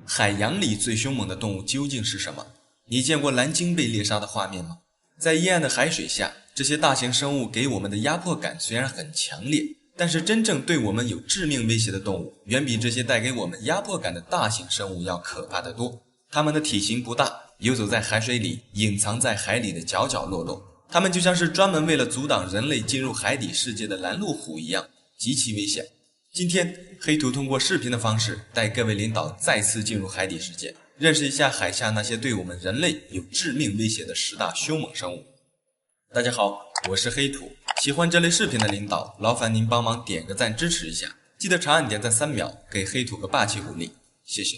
海洋里最凶猛的动物究竟是什么？你见过蓝鲸被猎杀的画面吗？在阴暗的海水下，这些大型生物给我们的压迫感虽然很强烈，但是真正对我们有致命威胁的动物，远比这些带给我们压迫感的大型生物要可怕得多。它们的体型不大，游走在海水里，隐藏在海里的角角落落。它们就像是专门为了阻挡人类进入海底世界的拦路虎一样，极其危险。今天，黑土通过视频的方式带各位领导再次进入海底世界，认识一下海下那些对我们人类有致命威胁的10大凶猛生物。大家好，我是黑土。喜欢这类视频的领导，劳烦您帮忙点个赞支持一下，记得长按点赞3秒，给黑土个霸气鼓励，谢谢。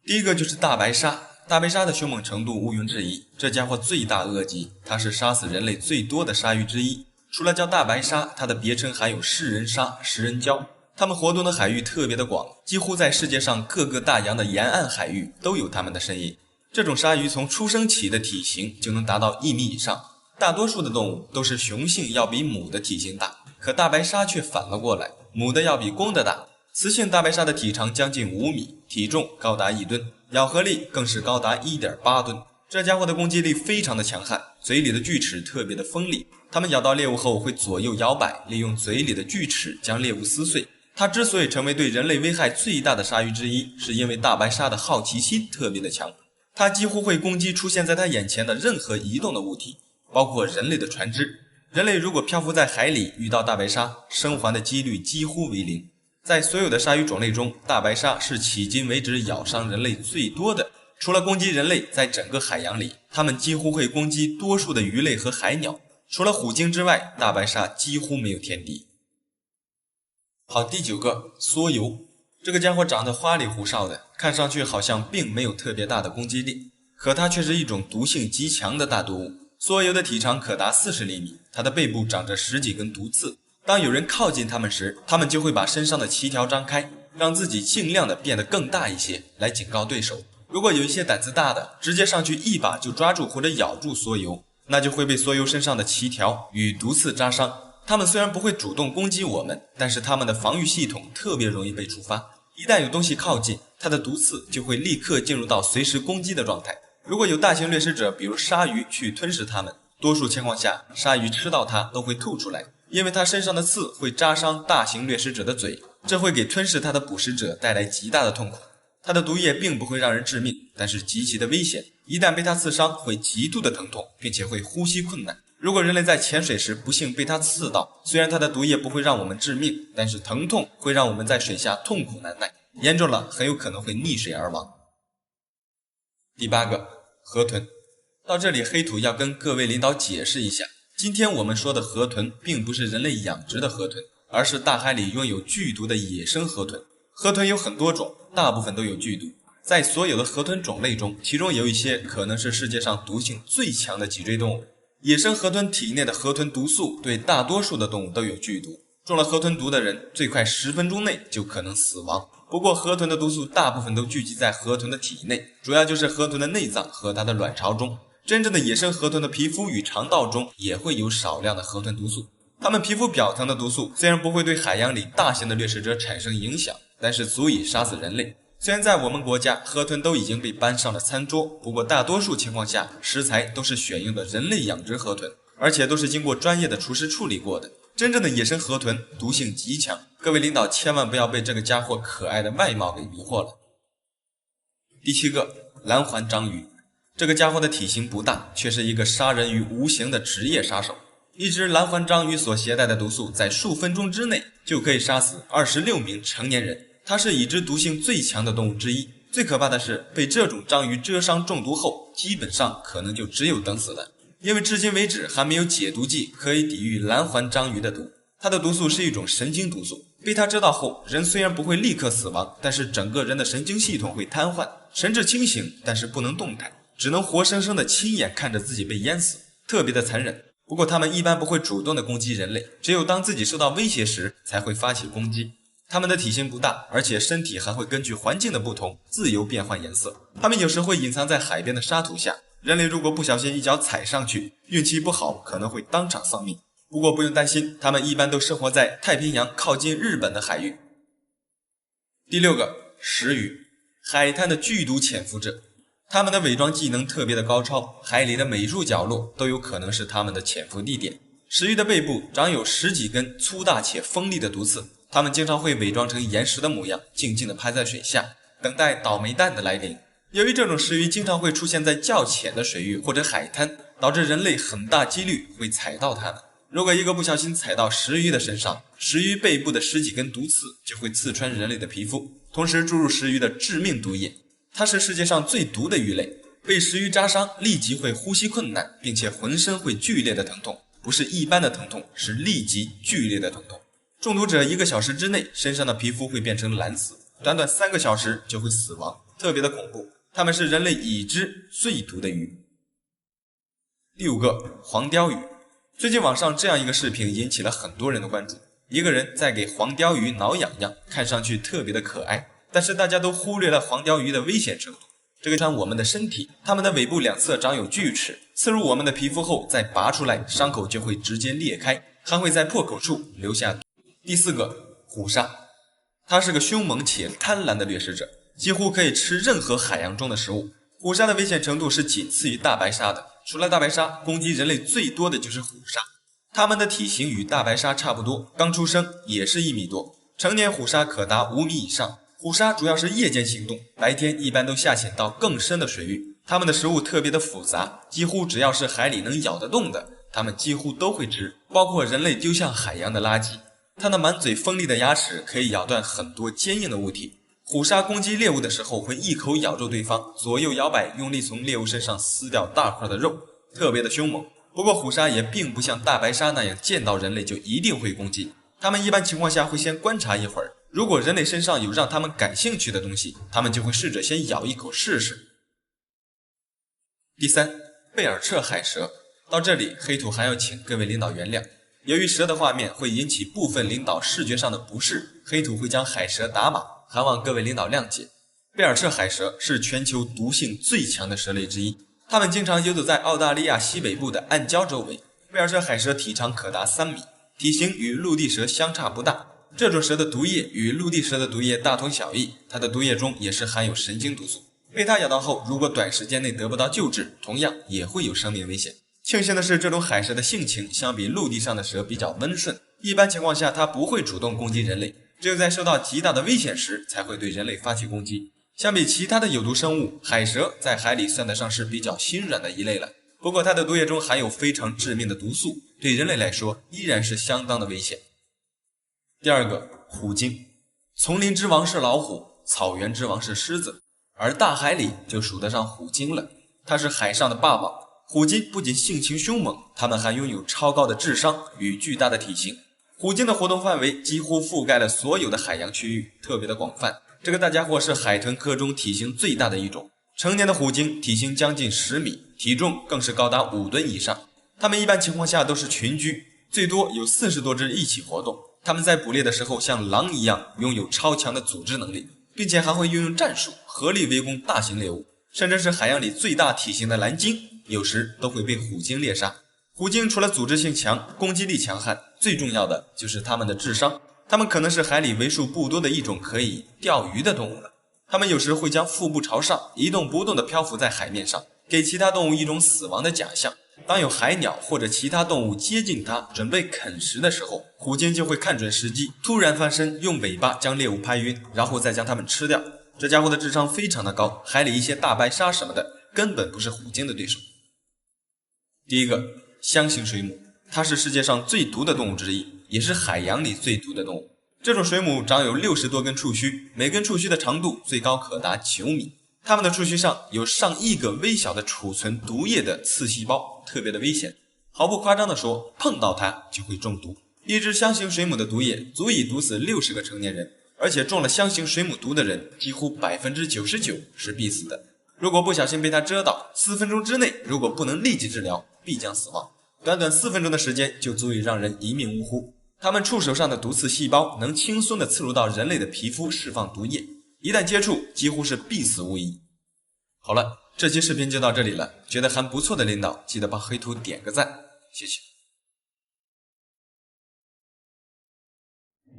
第一个就是大白鲨。大白鲨的凶猛程度毋庸置疑，这家伙罪大恶极，它是杀死人类最多的鲨鱼之一。除了叫大白鲨，它的别称还有食人鲨、食人蛟。它们活动的海域特别的广，几乎在世界上各个大洋的沿岸海域都有它们的身影。这种鲨鱼从出生起的体型就能达到1米以上。大多数的动物都是雄性要比母的体型大，可大白鲨却反了过来，母的要比公的大。雌性大白鲨的体长将近5米，体重高达1吨，咬合力更是高达 1.8 吨。这家伙的攻击力非常的强悍，嘴里的锯齿特别的锋利，它们咬到猎物后会左右摇摆，利用嘴里的锯齿将猎物撕碎。它之所以成为对人类危害最大的鲨鱼之一，是因为大白鲨的好奇心特别的强，它几乎会攻击出现在它眼前的任何移动的物体，包括人类的船只。人类如果漂浮在海里遇到大白鲨，生还的几率几乎为零。在所有的鲨鱼种类中，大白鲨是迄今为止咬伤人类最多的。除了攻击人类，在整个海洋里，它们几乎会攻击多数的鱼类和海鸟。除了虎鲸之外，大白鲨几乎没有天敌。好，第9个，梭游。这个家伙长得花里胡哨的，看上去好像并没有特别大的攻击力，可它却是一种毒性极强的大毒物。梭游的体长可达40厘米，它的背部长着10几根毒刺。当有人靠近它们时，它们就会把身上的鳍条张开，让自己尽量的变得更大一些，来警告对手。如果有一些胆子大的，直接上去一把就抓住或者咬住梭游，那就会被梭游身上的鳍条与毒刺扎伤。它们虽然不会主动攻击我们，但是它们的防御系统特别容易被触发。一旦有东西靠近，它的毒刺就会立刻进入到随时攻击的状态。如果有大型掠食者，比如鲨鱼去吞噬它们，多数情况下，鲨鱼吃到它都会吐出来，因为它身上的刺会扎伤大型掠食者的嘴，这会给吞噬它的捕食者带来极大的痛苦。它的毒液并不会让人致命，但是极其的危险，一旦被它刺伤，会极度的疼痛，并且会呼吸困难。如果人类在潜水时不幸被它刺到，虽然它的毒液不会让我们致命，但是疼痛会让我们在水下痛苦难耐，严重了很有可能会溺水而亡。第8个，河豚。到这里，黑土要跟各位领导解释一下，今天我们说的河豚并不是人类养殖的河豚，而是大海里拥有剧毒的野生河豚。河豚有很多种，大部分都有剧毒。在所有的河豚种类中，其中有一些可能是世界上毒性最强的脊椎动物。野生河豚体内的河豚毒素对大多数的动物都有剧毒，中了河豚毒的人最快10分钟内就可能死亡。不过河豚的毒素大部分都聚集在河豚的体内，主要就是河豚的内脏和它的卵巢中。真正的野生河豚的皮肤与肠道中也会有少量的河豚毒素。它们皮肤表层的毒素虽然不会对海洋里大型的掠食者产生影响，但是足以杀死人类。虽然在我们国家，河豚都已经被搬上了餐桌，不过大多数情况下，食材都是选用的人类养殖河豚，而且都是经过专业的厨师处理过的。真正的野生河豚毒性极强，各位领导千万不要被这个家伙可爱的外貌给迷惑了。第7个，蓝环章鱼。这个家伙的体型不大，却是一个杀人于无形的职业杀手。一只蓝环章鱼所携带的毒素在数分钟之内就可以杀死26名成年人，它是已知毒性最强的动物之一。最可怕的是，被这种章鱼蛰伤中毒后，基本上可能就只有等死了，因为至今为止还没有解毒剂可以抵御蓝环章鱼的毒。它的毒素是一种神经毒素，被它蛰到后，人虽然不会立刻死亡，但是整个人的神经系统会瘫痪，神志清醒，但是不能动弹，只能活生生的亲眼看着自己被淹死，特别的残忍。不过它们一般不会主动的攻击人类，只有当自己受到威胁时才会发起攻击。它们的体型不大，而且身体还会根据环境的不同自由变换颜色。它们有时会隐藏在海边的沙土下，人类如果不小心一脚踩上去，运气不好可能会当场丧命。不过不用担心，它们一般都生活在太平洋靠近日本的海域。第6个，石鱼。海滩的剧毒潜伏者。他们的伪装技能特别的高超，海里的每处角落都有可能是他们的潜伏地点。石鱼的背部长有10几根粗大且锋利的毒刺，它们经常会伪装成岩石的模样，静静地趴在水下，等待倒霉蛋的来临。由于这种石鱼经常会出现在较浅的水域或者海滩，导致人类很大几率会踩到它们。如果一个不小心踩到石鱼的身上，石鱼背部的10几根毒刺就会刺穿人类的皮肤，同时注入石鱼的致命毒液。它是世界上最毒的鱼类，被石鱼扎伤立即会呼吸困难，并且浑身会剧烈的疼痛，不是一般的疼痛，是立即剧烈的疼痛。中毒者1个小时之内身上的皮肤会变成蓝色，短短3个小时就会死亡，特别的恐怖。它们是人类已知最毒的鱼。第5个，黄鲷鱼。最近网上这样一个视频引起了很多人的关注，一个人在给黄鲷鱼挠痒痒，看上去特别的可爱，但是大家都忽略了黄鲷鱼的危险程度。这个像我们的身体，它们的尾部两侧长有锯齿，刺入我们的皮肤后再拔出来，伤口就会直接裂开，还会在破口处留下。第4个，虎鲨。它是个凶猛且贪婪的掠食者，几乎可以吃任何海洋中的食物。虎鲨的危险程度是仅次于大白鲨的，除了大白鲨，攻击人类最多的就是虎鲨。它们的体型与大白鲨差不多，刚出生也是1米多，成年虎鲨可达5米以上。虎鲨主要是夜间行动，白天一般都下潜到更深的水域。它们的食物特别的复杂，几乎只要是海里能咬得动的，它们几乎都会吃，包括人类丢向海洋的垃圾。它那满嘴锋利的牙齿可以咬断很多坚硬的物体。虎鲨攻击猎物的时候会一口咬住对方，左右摇摆，用力从猎物身上撕掉大块的肉，特别的凶猛。不过虎鲨也并不像大白鲨那样见到人类就一定会攻击，它们一般情况下会先观察一会儿，如果人类身上有让他们感兴趣的东西，他们就会试着先咬一口试试。第3，贝尔彻海蛇。到这里，黑土还要请各位领导原谅，由于蛇的画面会引起部分领导视觉上的不适，黑土会将海蛇打码，还望各位领导谅解。贝尔彻海蛇是全球毒性最强的蛇类之一，它们经常游走在澳大利亚西北部的暗礁周围。贝尔彻海蛇体长可达3米，体型与陆地蛇相差不大。这种蛇的毒液与陆地蛇的毒液大同小异，它的毒液中也是含有神经毒素。被它咬到后，如果短时间内得不到救治，同样也会有生命危险。庆幸的是，这种海蛇的性情相比陆地上的蛇比较温顺，一般情况下它不会主动攻击人类，只有在受到极大的危险时才会对人类发起攻击。相比其他的有毒生物，海蛇在海里算得上是比较心软的一类了。不过它的毒液中含有非常致命的毒素，对人类来说依然是相当的危险。第2个，虎鲸。丛林之王是老虎，草原之王是狮子，而大海里就数得上虎鲸了。它是海上的霸王。虎鲸不仅性情凶猛，它们还拥有超高的智商与巨大的体型。虎鲸的活动范围几乎覆盖了所有的海洋区域，特别的广泛。这个大家伙是海豚科中体型最大的一种，成年的虎鲸体型将近10米，体重更是高达5吨以上。它们一般情况下都是群居，最多有40多只一起活动。它们在捕猎的时候像狼一样，拥有超强的组织能力，并且还会运用战术，合力围攻大型猎物，甚至是海洋里最大体型的蓝鲸，有时都会被虎鲸猎杀。虎鲸除了组织性强，攻击力强悍，最重要的就是它们的智商。它们可能是海里为数不多的一种可以钓鱼的动物了。它们有时会将腹部朝上，一动不动地漂浮在海面上，给其他动物一种死亡的假象。当有海鸟或者其他动物接近它，准备啃食的时候，虎鲸就会看准时机，突然翻身，用尾巴将猎物拍晕，然后再将它们吃掉。这家伙的智商非常的高，海里一些大白鲨什么的根本不是虎鲸的对手。第1个，箱形水母。它是世界上最毒的动物之一，也是海洋里最毒的动物。这种水母长有60多根触须，每根触须的长度最高可达9米。它们的触须上有上亿个微小的储存毒液的刺细胞，特别的危险。毫不夸张地说，碰到它就会中毒。一只箱形水母的毒液足以毒死60个成年人，而且中了箱形水母毒的人几乎99%是必死的。如果不小心被它蛰到，4分钟之内如果不能立即治疗，必将死亡。短短4分钟的时间就足以让人一命呜呼。它们触手上的毒刺细胞能轻松地刺入到人类的皮肤，释放毒液，一旦接触几乎是必死无疑。好了，这期视频就到这里了，觉得还不错的领导记得帮黑土点个赞，谢谢。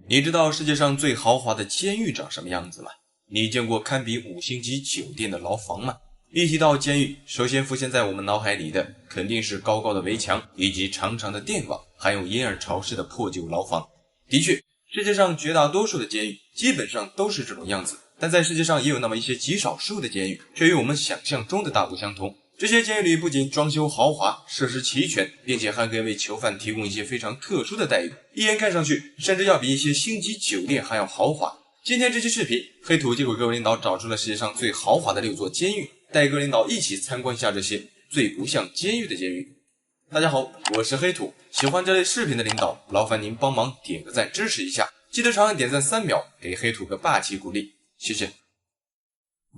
你知道世界上最豪华的监狱长什么样子吗？你见过堪比5星级酒店的牢房吗？一提到监狱，首先浮现在我们脑海里的肯定是高高的围墙以及长长的电网，还有阴而潮湿的破旧牢房。的确，世界上绝大多数的监狱基本上都是这种样子，但在世界上也有那么一些极少数的监狱却与我们想象中的大不相同。这些监狱里不仅装修豪华，设施齐全，并且还可以为囚犯提供一些非常特殊的待遇，一眼看上去甚至要比一些星级酒店还要豪华。今天这期视频，黑土就给各位领导找出了世界上最豪华的6座监狱，带各位领导一起参观一下这些最不像监狱的监狱。大家好，我是黑土，喜欢这类视频的领导，劳烦您帮忙点个赞支持一下，记得长按点赞3秒，给黑土个霸气鼓励，谢谢。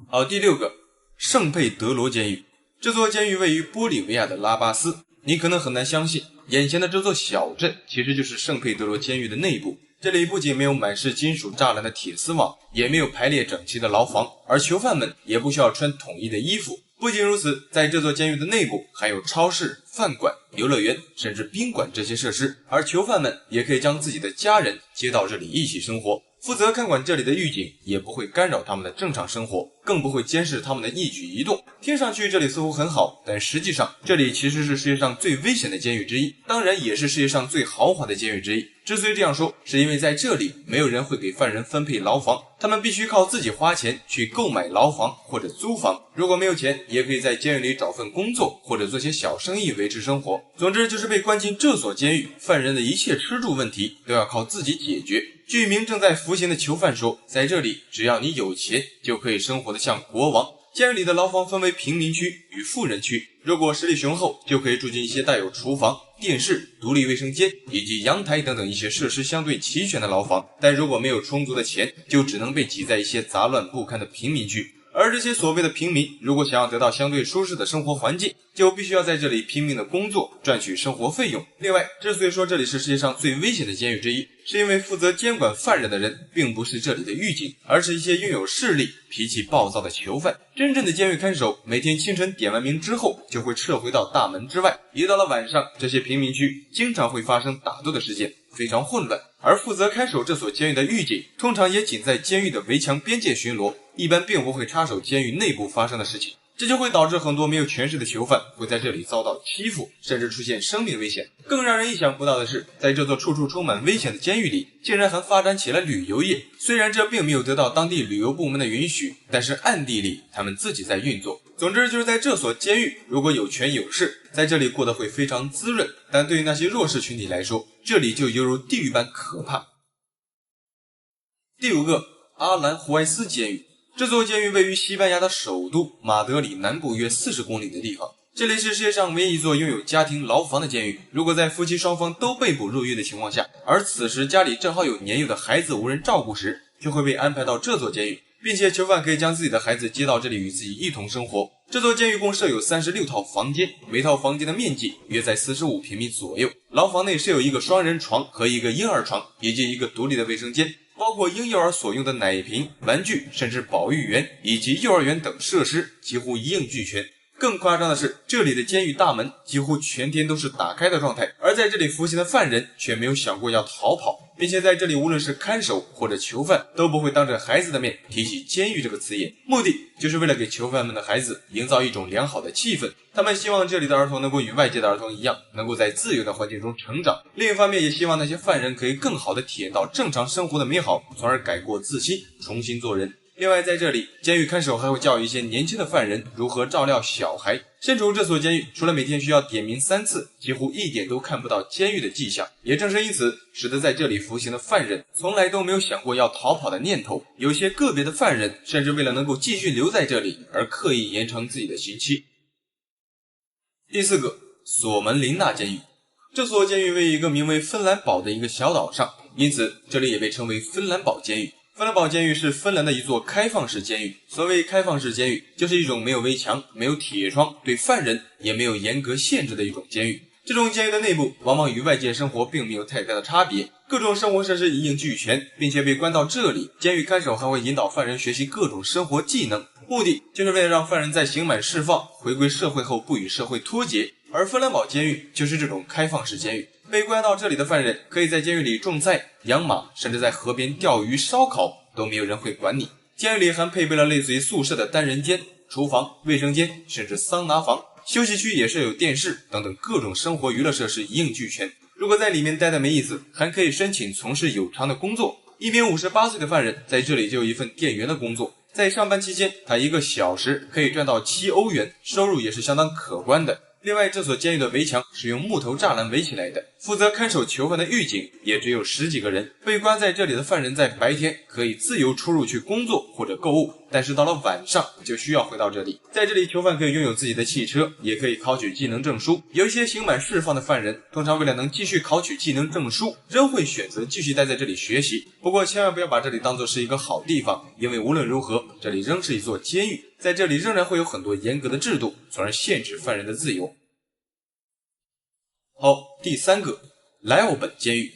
好，第6个，圣佩德罗监狱。这座监狱位于玻利维亚的拉巴斯，你可能很难相信，眼前的这座小镇其实就是圣佩德罗监狱的内部。这里不仅没有满是金属栅栏的铁丝网，也没有排列整齐的牢房，而囚犯们也不需要穿统一的衣服。不仅如此，在这座监狱的内部还有超市、饭馆、游乐园，甚至宾馆这些设施，而囚犯们也可以将自己的家人接到这里一起生活。负责看管这里的狱警也不会干扰他们的正常生活，更不会监视他们的一举一动。听上去这里似乎很好，但实际上这里其实是世界上最危险的监狱之一，当然也是世界上最豪华的监狱之一。之所以这样说，是因为在这里没有人会给犯人分配牢房，他们必须靠自己花钱去购买牢房或者租房，如果没有钱，也可以在监狱里找份工作或者做些小生意维持生活。总之就是被关进这所监狱，犯人的一切吃住问题都要靠自己解决。据一名正在服刑的囚犯说，在这里只要你有钱就可以生活得像国王。监狱里的牢房分为平民区与富人区，如果实力雄厚，就可以住进一些带有厨房、电视、独立卫生间以及阳台等等一些设施相对齐全的牢房，但如果没有充足的钱，就只能被挤在一些杂乱不堪的平民区。而这些所谓的平民，如果想要得到相对舒适的生活环境，就必须要在这里拼命的工作，赚取生活费用。另外，之所以说这里是世界上最危险的监狱之一，是因为负责监管犯人的人并不是这里的狱警，而是一些拥有势力、脾气暴躁的囚犯。真正的监狱看守每天清晨点完名之后，就会撤回到大门之外。一到了晚上，这些平民区经常会发生打斗的事件，非常混乱。而负责看守这所监狱的狱警，通常也仅在监狱的围墙边界巡逻，一般并不会插手监狱内部发生的事情。这就会导致很多没有权势的囚犯会在这里遭到欺负，甚至出现生命危险。更让人意想不到的是，在这座处处充满危险的监狱里，竟然还发展起了旅游业。虽然这并没有得到当地旅游部门的允许，但是暗地里他们自己在运作。总之就是在这所监狱，如果有权有势，在这里过得会非常滋润，但对于那些弱势群体来说，这里就犹如地狱般可怕。第5个，阿兰胡埃斯监狱。这座监狱位于西班牙的首都马德里南部约40公里的地方，这里是世界上唯一一座拥有家庭牢房的监狱。如果在夫妻双方都被捕入狱的情况下，而此时家里正好有年幼的孩子无人照顾时，就会被安排到这座监狱，并且囚犯可以将自己的孩子接到这里与自己一同生活。这座监狱共设有36套房间，每套房间的面积约在45平米左右。牢房内设有一个双人床和一个婴儿床，以及一个独立的卫生间，包括婴幼儿所用的奶瓶、玩具，甚至保育员以及幼儿园等设施几乎一应俱全。更夸张的是，这里的监狱大门几乎全天都是打开的状态，而在这里服刑的犯人却没有想过要逃跑，并且在这里无论是看守或者囚犯都不会当着孩子的面提起监狱这个词眼，目的就是为了给囚犯们的孩子营造一种良好的气氛。他们希望这里的儿童能够与外界的儿童一样，能够在自由的环境中成长。另一方面也希望那些犯人可以更好地体验到正常生活的美好，从而改过自新，重新做人。另外在这里，监狱看守还会教育一些年轻的犯人如何照料小孩。身处这所监狱，除了每天需要点名3次，几乎一点都看不到监狱的迹象。也正是因此，使得在这里服刑的犯人从来都没有想过要逃跑的念头。有些个别的犯人甚至为了能够继续留在这里而刻意延长自己的刑期。第4个，索门林纳监狱。这所监狱位于一个名为芬兰堡的一个小岛上，因此这里也被称为芬兰堡监狱。芬兰堡监狱是芬兰的一座开放式监狱。所谓开放式监狱，就是一种没有围墙、没有铁窗，对犯人也没有严格限制的一种监狱。这种监狱的内部往往与外界生活并没有太大的差别，各种生活设施一应俱全，并且被关到这里，监狱看守还会引导犯人学习各种生活技能，目的就是为了让犯人在刑满释放、回归社会后不与社会脱节。而芬兰堡监狱就是这种开放式监狱，被关到这里的犯人可以在监狱里种菜、养马，甚至在河边钓鱼、烧烤，都没有人会管你。监狱里还配备了类似于宿舍的单人间、厨房、卫生间，甚至桑拿房，休息区也设有电视等等各种生活娱乐设施一应俱全。如果在里面待得没意思，还可以申请从事有偿的工作。一名58岁的犯人在这里就有一份店员的工作，在上班期间，他1个小时可以赚到7欧元，收入也是相当可观的。另外，这所监狱的围墙是用木头栅栏围起来的，负责看守囚犯的狱警也只有10几个人。被关在这里的犯人在白天可以自由出入去工作或者购物，但是到了晚上就需要回到这里。在这里，囚犯可以拥有自己的汽车，也可以考取技能证书。有一些刑满释放的犯人，通常为了能继续考取技能证书，仍会选择继续待在这里学习。不过千万不要把这里当作是一个好地方，因为无论如何，这里仍是一座监狱，在这里仍然会有很多严格的制度，从而限制犯人的自由。好，第3个，莱奥本监狱。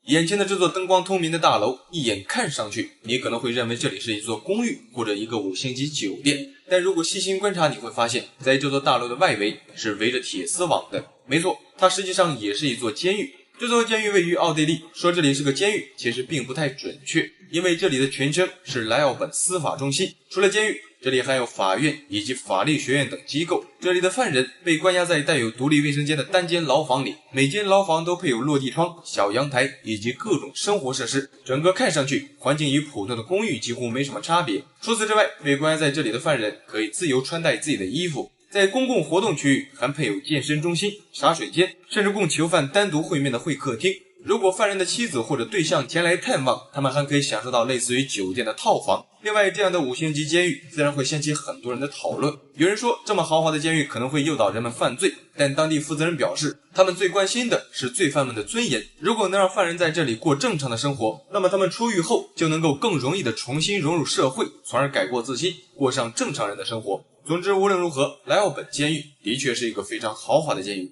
眼前的这座灯光通明的大楼，一眼看上去，你可能会认为这里是一座公寓或者一个5星级酒店，但如果细心观察，你会发现，在这座大楼的外围是围着铁丝网的。没错，它实际上也是一座监狱。这座监狱位于奥地利，说这里是个监狱，其实并不太准确，因为这里的全称是莱奥本司法中心。除了监狱，这里还有法院以及法律学院等机构。这里的犯人被关押在带有独立卫生间的单间牢房里，每间牢房都配有落地窗、小阳台以及各种生活设施，整个看上去环境与普通的公寓几乎没什么差别。除此之外，被关押在这里的犯人可以自由穿戴自己的衣服。在公共活动区域还配有健身中心、茶水间，甚至供囚犯单独会面的会客厅。如果犯人的妻子或者对象前来探望，他们还可以享受到类似于酒店的套房。另外，这样的5星级监狱自然会掀起很多人的讨论。有人说，这么豪华的监狱可能会诱导人们犯罪，但当地负责人表示，他们最关心的是罪犯们的尊严。如果能让犯人在这里过正常的生活，那么他们出狱后就能够更容易地重新融入社会，从而改过自新，过上正常人的生活。总之，无论如何，莱奥本监狱的确是一个非常豪华的监狱。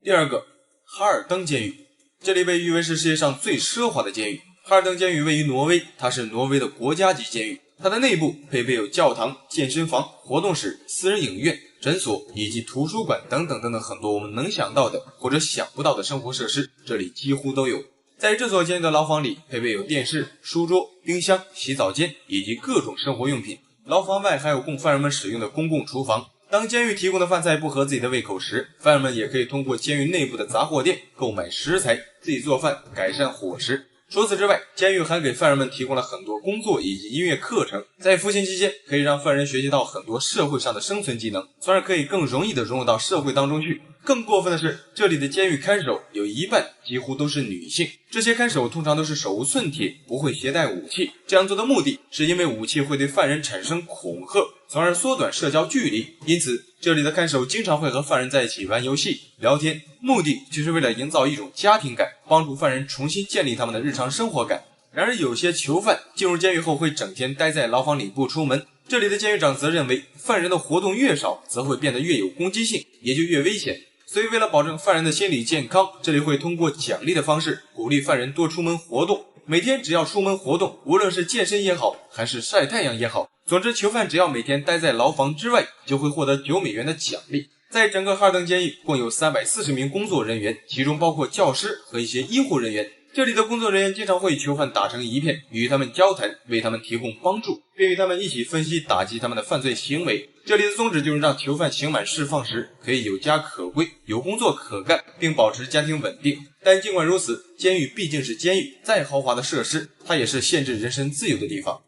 第2个，哈尔登监狱。这里被誉为是世界上最奢华的监狱。哈尔登监狱位于挪威，它是挪威的国家级监狱。它的内部配备有教堂、健身房、活动室、私人影院、诊所以及图书馆等等等等很多我们能想到的或者想不到的生活设施，这里几乎都有。在这所监狱的牢房里，配备有电视、书桌、冰箱、洗澡间以及各种生活用品。牢房外还有供犯人们使用的公共厨房。当监狱提供的饭菜不合自己的胃口时，犯人们也可以通过监狱内部的杂货店购买食材，自己做饭，改善伙食。除此之外，监狱还给犯人们提供了很多工作以及音乐课程，在服刑期间可以让犯人学习到很多社会上的生存技能，从而可以更容易地融入到社会当中去。更过分的是，这里的监狱看守有一半几乎都是女性，这些看守通常都是手无寸铁，不会携带武器。这样做的目的是因为武器会对犯人产生恐吓，从而缩短社交距离。因此，这里的看守经常会和犯人在一起玩游戏、聊天，目的就是为了营造一种家庭感，帮助犯人重新建立他们的日常生活感。然而，有些囚犯进入监狱后会整天待在牢房里不出门，这里的监狱长则认为，犯人的活动越少，则会变得越有攻击性，也就越危险。所以为了保证犯人的心理健康，这里会通过奖励的方式鼓励犯人多出门活动。每天只要出门活动，无论是健身也好，还是晒太阳也好，总之囚犯只要每天待在牢房之外，就会获得9美元的奖励。在整个哈尔登监狱共有340名工作人员，其中包括教师和一些医护人员。这里的工作人员经常会与囚犯打成一片，与他们交谈，为他们提供帮助，并与他们一起分析打击他们的犯罪行为。这里的宗旨就是让囚犯刑满释放时可以有家可归，有工作可干，并保持家庭稳定。但尽管如此，监狱毕竟是监狱，再豪华的设施，它也是限制人身自由的地方。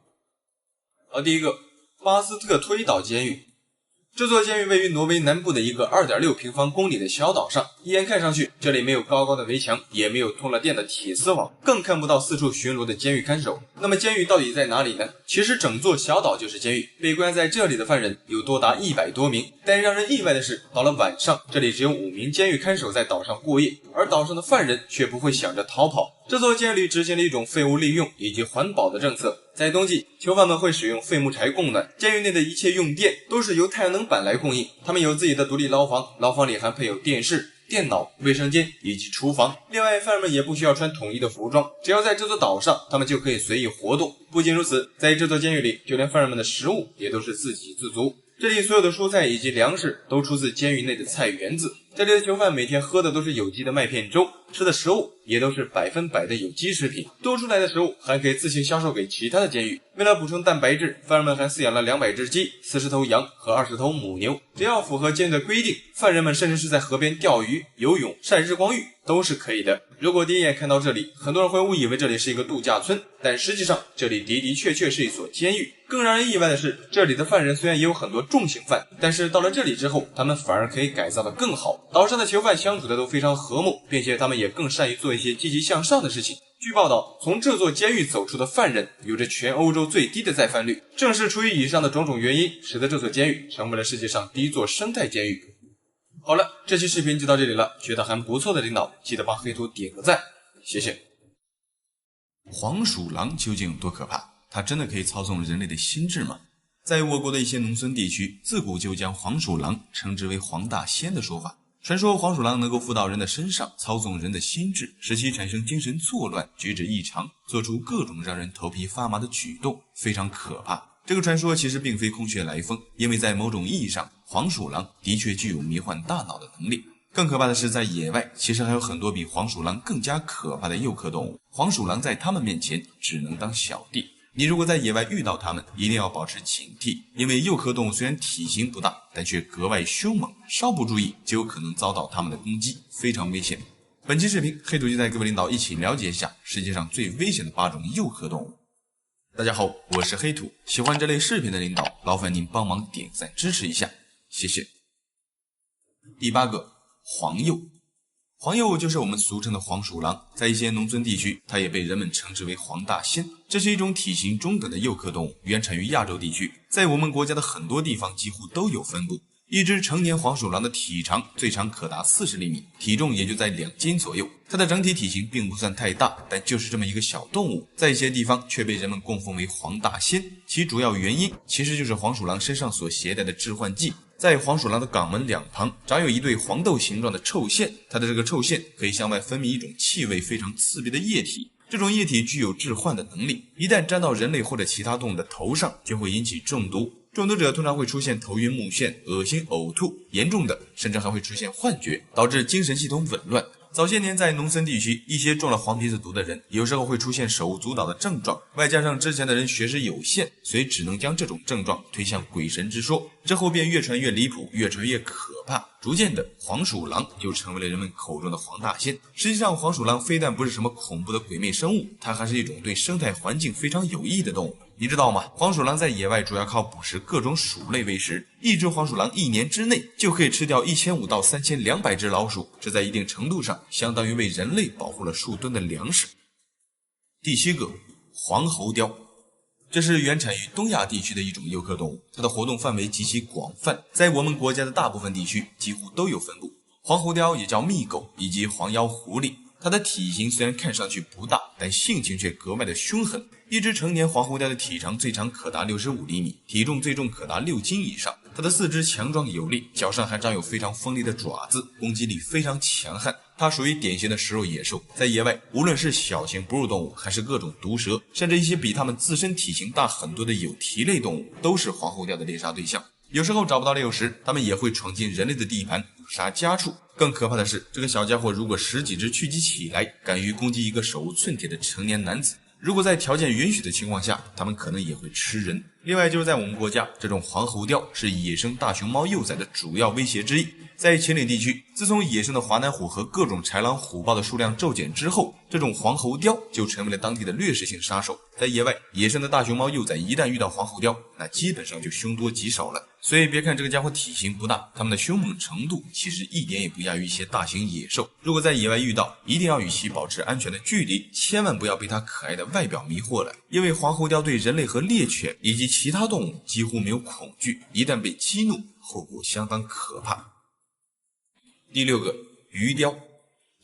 第1个，巴斯特推岛监狱。这座监狱位于挪威南部的一个 2.6 平方公里的小岛上，一眼看上去，这里没有高高的围墙，也没有通了电的铁丝网，更看不到四处巡逻的监狱看守。那么监狱到底在哪里呢？其实整座小岛就是监狱，被关在这里的犯人有多达100多名。但让人意外的是，到了晚上，这里只有5名监狱看守在岛上过夜，而岛上的犯人却不会想着逃跑。这座监狱里执行了一种废物利用以及环保的政策。在冬季，囚犯们会使用废木柴供暖，监狱内的一切用电都是由太阳能板来供应。他们有自己的独立牢房，牢房里还配有电视、电脑、卫生间以及厨房。另外，犯人们也不需要穿统一的服装，只要在这座岛上，他们就可以随意活动。不仅如此，在这座监狱里，就连犯人们的食物也都是自给自足。这里所有的蔬菜以及粮食都出自监狱内的菜园子，这里的囚犯每天喝的都是有机的麦片粥，吃的食物也都是100%的有机食品，多出来的食物还可以自行销售给其他的监狱。为了补充蛋白质，犯人们还饲养了200只鸡、40头羊和20头母牛。只要符合监狱的规定，犯人们甚至是在河边钓鱼、游泳、晒日光浴都是可以的。如果第一眼看到这里，很多人会误以为这里是一个度假村，但实际上这里的确是一所监狱。更让人意外的是，这里的犯人虽然也有很多重刑犯，但是到了这里之后，他们反而可以改造得更好。岛上的囚犯相处的都非常和睦，并且他们也更善于做一些积极向上的事情。据报道，从这座监狱走出的犯人有着全欧洲最低的再犯率，正是出于以上的种种原因，使得这所监狱成为了世界上第一座生态监狱。好了，这期视频就到这里了，觉得还不错的领导记得帮黑兔点个赞，谢谢。黄鼠狼究竟有多可怕？它真的可以操纵人类的心智吗？在我国的一些农村地区，自古就将黄鼠狼称之为黄大仙的说法。传说黄鼠狼能够附到人的身上，操纵人的心智，使其产生精神错乱、举止异常，做出各种让人头皮发麻的举动，非常可怕。这个传说其实并非空穴来风，因为在某种意义上，黄鼠狼的确具有迷幻大脑的能力。更可怕的是，在野外其实还有很多比黄鼠狼更加可怕的诱客动物，黄鼠狼在它们面前只能当小弟。你如果在野外遇到它们，一定要保持警惕，因为诱客动物虽然体型不大，但却格外凶猛，稍不注意就有可能遭到它们的攻击，非常危险。本期视频，黑土就带各位领导一起了解一下世界上最危险的8种诱客动物。大家好，我是黑土，喜欢这类视频的领导，劳烦您帮忙点赞支持一下，谢谢。第8个，黄鼬。黄鼬就是我们俗称的黄鼠狼，在一些农村地区，它也被人们称之为黄大仙。这是一种体型中等的诱客动物，原产于亚洲地区，在我们国家的很多地方几乎都有分布。一只成年黄鼠狼的体长最长可达40厘米，体重也就在2斤左右。它的整体体型并不算太大，但就是这么一个小动物，在一些地方却被人们供奉为黄大仙。其主要原因其实就是黄鼠狼身上所携带的致幻剂。在黄鼠狼的肛门两旁长有一对黄豆形状的臭腺，它的这个臭腺可以向外分泌一种气味非常刺鼻的液体，这种液体具有致幻的能力，一旦沾到人类或者其他动物的头上，就会引起中毒。中毒者通常会出现头晕目眩、恶心、呕吐，严重的甚至还会出现幻觉，导致精神系统紊乱。早些年在农村地区，一些中了黄皮子毒的人有时候会出现手舞足蹈的症状，外加上之前的人学识有限，所以只能将这种症状推向鬼神之说，之后便越传越离谱，越传越可怕，逐渐的黄鼠狼就成为了人们口中的黄大仙。实际上黄鼠狼非但不是什么恐怖的鬼魅生物，它还是一种对生态环境非常有益的动物。你知道吗？黄鼠狼在野外主要靠捕食各种鼠类为食，一只黄鼠狼1年之内就可以吃掉1500到3200只老鼠，这在一定程度上相当于为人类保护了数吨的粮食。第7个，黄喉貂。这是原产于东亚地区的一种诱客动物，它的活动范围极其广泛，在我们国家的大部分地区几乎都有分布。黄喉貂也叫蜜狗以及黄腰狐狸，它的体型虽然看上去不大，但性情却格外的凶狠。一只成年黄喉貂的体长最长可达65厘米，体重最重可达6斤以上。它的四肢强壮有力，脚上还长有非常锋利的爪子，攻击力非常强悍。它属于典型的食肉野兽，在野外无论是小型哺乳动物，还是各种毒蛇，甚至一些比它们自身体型大很多的有蹄类动物，都是黄喉貂的猎杀对象。有时候找不到猎物时，它们也会闯进人类的地盘，捕杀家畜。更可怕的是，这个小家伙如果10几只聚集起来，敢于攻击一个手无寸铁的成年男子，如果在条件允许的情况下，他们可能也会吃人。另外就是在我们国家，这种黄喉貂是野生大熊猫幼崽的主要威胁之一。在秦岭地区，自从野生的华南虎和各种豺狼虎豹的数量骤减之后，这种黄喉貂就成为了当地的掠食性杀手。在野外，野生的大熊猫幼崽一旦遇到黄喉貂，那基本上就凶多吉少了。所以别看这个家伙体型不大，它们的凶猛程度其实一点也不亚于一些大型野兽。如果在野外遇到，一定要与其保持安全的距离，千万不要被它可爱的外表迷惑了。因为黄喉貂对人类和猎犬以及其他动物几乎没有恐惧，一旦被激怒，后果相当可怕。第6个，鱼雕。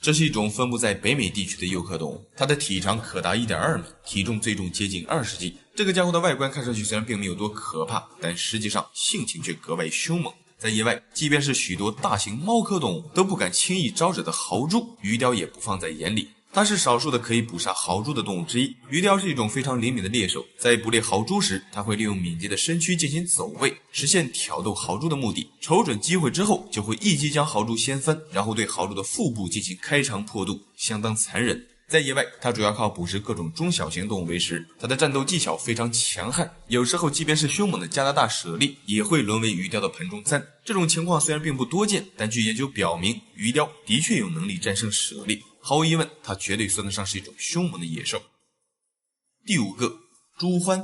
这是一种分布在北美地区的诱客动物，它的体长可达1.2米，体重最重接近20斤。这个家伙的外观看上去虽然并没有多可怕，但实际上性情却格外凶猛。在野外，即便是许多大型猫科动物都不敢轻易招惹的豪猪，鱼雕也不放在眼里。它是少数的可以捕杀豪猪的动物之一。鱼雕是一种非常灵敏的猎手，在捕猎豪猪时，它会利用敏捷的身躯进行走位，实现挑逗豪猪的目的。瞅准机会之后，就会一击将豪猪掀翻，然后对豪猪的腹部进行开肠破肚，相当残忍。在野外，它主要靠捕食各种中小型动物为食，它的战斗技巧非常强悍，有时候即便是凶猛的加拿大猞猁也会沦为鱼雕的盆中餐。这种情况虽然并不多见，但据研究表明，鱼雕的确有能力战胜猞猁，毫无疑问，它绝对算得上是一种凶猛的野兽。第5个，猪獾。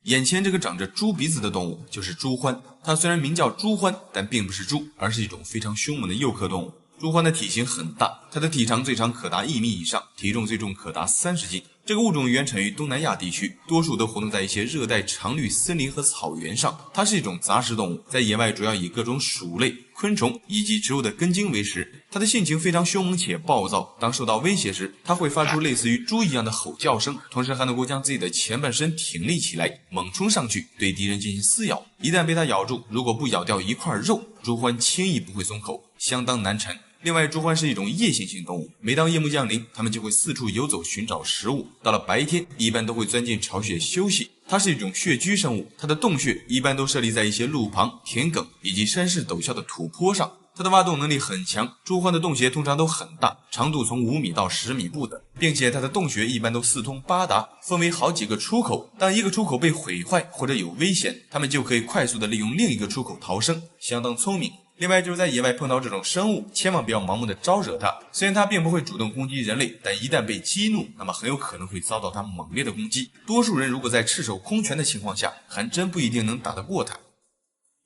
眼前这个长着猪鼻子的动物就是猪獾，它虽然名叫猪獾，但并不是猪，而是一种非常凶猛的幼科动物。猪獾的体型很大，它的体长最长可达1米以上，体重最重可达30斤。这个物种原产于东南亚地区，多数都活动在一些热带常绿森林和草原上。它是一种杂食动物，在野外主要以各种鼠类、昆虫以及植物的根茎为食。它的性情非常凶猛且暴躁，当受到威胁时，它会发出类似于猪一样的吼叫声，同时还能够将自己的前半身挺立起来，猛冲上去对敌人进行撕咬。一旦被它咬住，如果不咬掉一块肉，猪獾轻易不会松口，相当难缠。另外，猪獾是一种夜行性动物，每当夜幕降临，它们就会四处游走寻找食物。到了白天，一般都会钻进巢穴休息。它是一种穴居生物，它的洞穴一般都设立在一些路旁、田埂以及山势陡峭的土坡上。它的挖洞能力很强，猪獾的洞穴通常都很大，长度从5米到10米不等，并且它的洞穴一般都四通八达，分为好几个出口。当一个出口被毁坏或者有危险，它们就可以快速地利用另一个出口逃生，相当聪明。另外，就是在野外碰到这种生物，千万不要盲目的招惹它。虽然它并不会主动攻击人类，但一旦被激怒，那么很有可能会遭到它猛烈的攻击。多数人如果在赤手空拳的情况下，还真不一定能打得过它。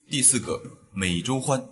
第4个，美洲獾。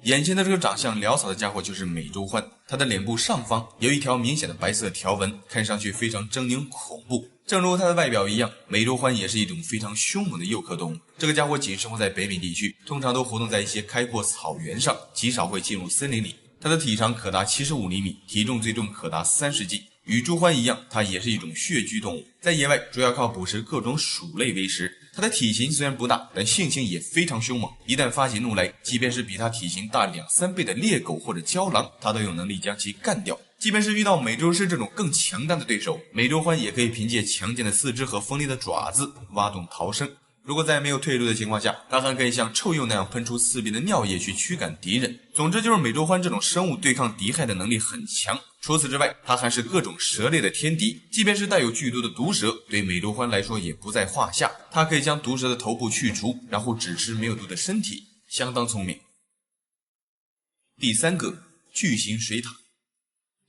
眼前的这个长相潦草的家伙就是美洲獾，它的脸部上方有一条明显的白色条纹，看上去非常狰狞恐怖。正如它的外表一样，美洲獾也是一种非常凶猛的幼科动物。这个家伙仅生活在北美地区，通常都活动在一些开阔草原上，极少会进入森林里。它的体长可达75厘米，体重最重可达30斤。与猪獾一样，它也是一种穴居动物，在野外主要靠捕食各种鼠类为食。它的体型虽然不大，但性情也非常凶猛。一旦发起怒来，即便是比它体型大2-3倍的猎狗或者郊狼，它都有能力将其干掉。即便是遇到美洲狮这种更强大的对手，美洲獾也可以凭借强健的四肢和锋利的爪子挖洞逃生。如果在没有退路的情况下，它还可以像臭鼬那样喷出刺鼻的尿液去驱赶敌人。总之就是美洲獾这种生物对抗敌害的能力很强。除此之外，它还是各种蛇类的天敌，即便是带有剧毒的毒蛇，对美洲獾来说也不在话下。它可以将毒蛇的头部去除，然后只吃没有毒的身体，相当聪明。第3个，巨型水獭。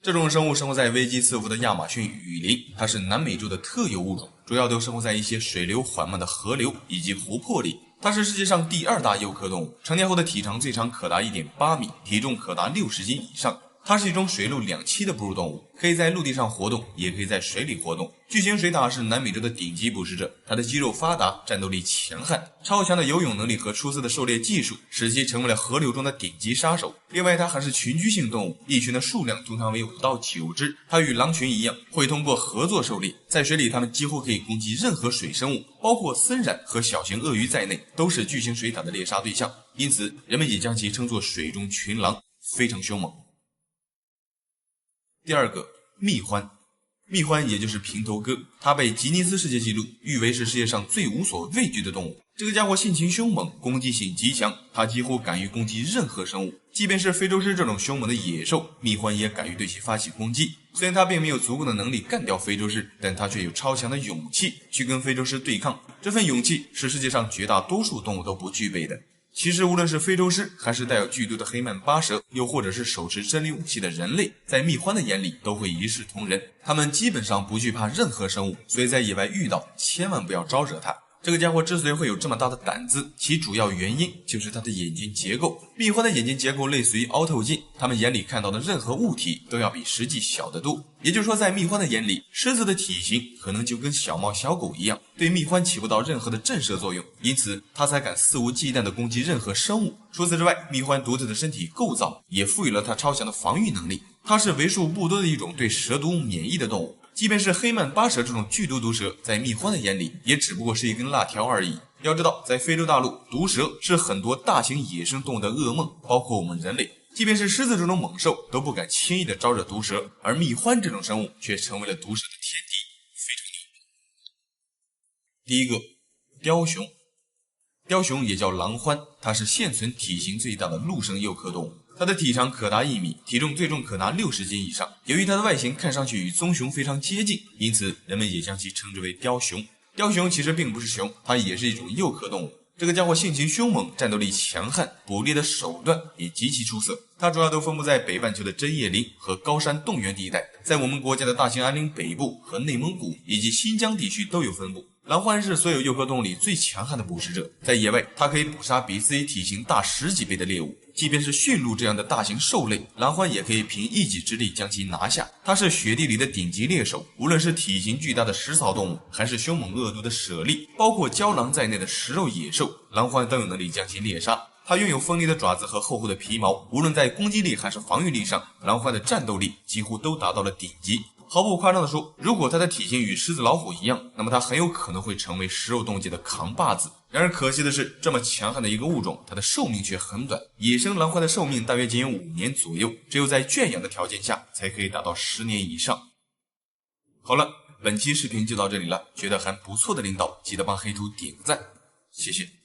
这种生物生活在危机四伏的亚马逊雨林，它是南美洲的特有物种，主要都生活在一些水流缓慢的河流以及湖泊里。它是世界上第2大幼科动物，成年后的体长最长可达 1.8 米，体重可达60斤以上。它是一种水陆两栖的哺乳动物，可以在陆地上活动，也可以在水里活动。巨型水獭是南美洲的顶级捕食者，它的肌肉发达，战斗力强悍，超强的游泳能力和出色的狩猎技术使其成为了河流中的顶级杀手。另外，它还是群居性动物，一群的数量通常为5到9只。它与狼群一样，会通过合作狩猎，在水里它们几乎可以攻击任何水生物，包括森蚺和小型鳄鱼在内，都是巨型水獭的猎杀对象。因此，人们也将其称作水中群狼，非常凶猛。第2个，蜜獾。蜜獾也就是平头哥，它被吉尼斯世界纪录誉为是世界上最无所畏惧的动物。这个家伙性情凶猛，攻击性极强，它几乎敢于攻击任何生物，即便是非洲狮这种凶猛的野兽，蜜獾也敢于对其发起攻击。虽然它并没有足够的能力干掉非洲狮，但它却有超强的勇气去跟非洲狮对抗，这份勇气是世界上绝大多数动物都不具备的。其实无论是非洲狮，还是带有剧毒的黑曼巴蛇，又或者是手持真理武器的人类，在蜜獾的眼里都会一视同仁。他们基本上不惧怕任何生物，所以在野外遇到千万不要招惹它。这个家伙之所以会有这么大的胆子，其主要原因就是它的眼睛结构。蜜獾的眼睛结构类似于凹透镜，它们眼里看到的任何物体都要比实际小得多。也就是说，在蜜獾的眼里，狮子的体型可能就跟小猫小狗一样，对蜜獾起不到任何的震慑作用，因此它才敢肆无忌惮地攻击任何生物。除此之外，蜜獾独特的身体构造也赋予了它超强的防御能力，它是为数不多的一种对蛇毒免疫的动物。即便是黑曼巴蛇这种剧毒毒蛇，在蜜獾的眼里也只不过是一根辣条而已。要知道，在非洲大陆，毒蛇是很多大型野生动物的噩梦，包括我们人类。即便是狮子这种猛兽都不敢轻易的招惹毒蛇，而蜜獾这种生物却成为了毒蛇的天敌，非常牛。第一个，雕熊。雕熊也叫狼獾，它是现存体型最大的陆生幼科动物，它的体长可达1米，体重最重可达60斤以上。由于它的外形看上去与棕熊非常接近，因此人们也将其称之为雕熊。雕熊其实并不是熊，它也是一种幼科动物。这个家伙性情凶猛，战斗力强悍，捕猎的手段也极其出色。它主要都分布在北半球的针叶林和高山冻原地带，在我们国家的大兴安岭北部和内蒙古以及新疆地区都有分布。狼獾是所有幼科动物里最强悍的捕食者，在野外它可以捕杀比自己体型大10几倍的猎物，即便是驯鹿这样的大型兽类，狼獾也可以凭一己之力将其拿下。它是雪地里的顶级猎手，无论是体型巨大的食草动物，还是凶猛恶毒的猞猁，包括郊狼在内的食肉野兽，狼獾都有能力将其猎杀。它拥有锋利的爪子和厚厚的皮毛，无论在攻击力还是防御力上，狼獾的战斗力几乎都达到了顶级。毫不夸张地说，如果它的体型与狮子老虎一样，那么它很有可能会成为食肉动界的扛把子。然而可惜的是，这么强悍的一个物种，它的寿命却很短。野生狼獾的寿命大约仅有5年左右，只有在圈养的条件下才可以达到10年以上。好了，本期视频就到这里了，觉得还不错的领导记得帮黑猪点个赞，谢谢。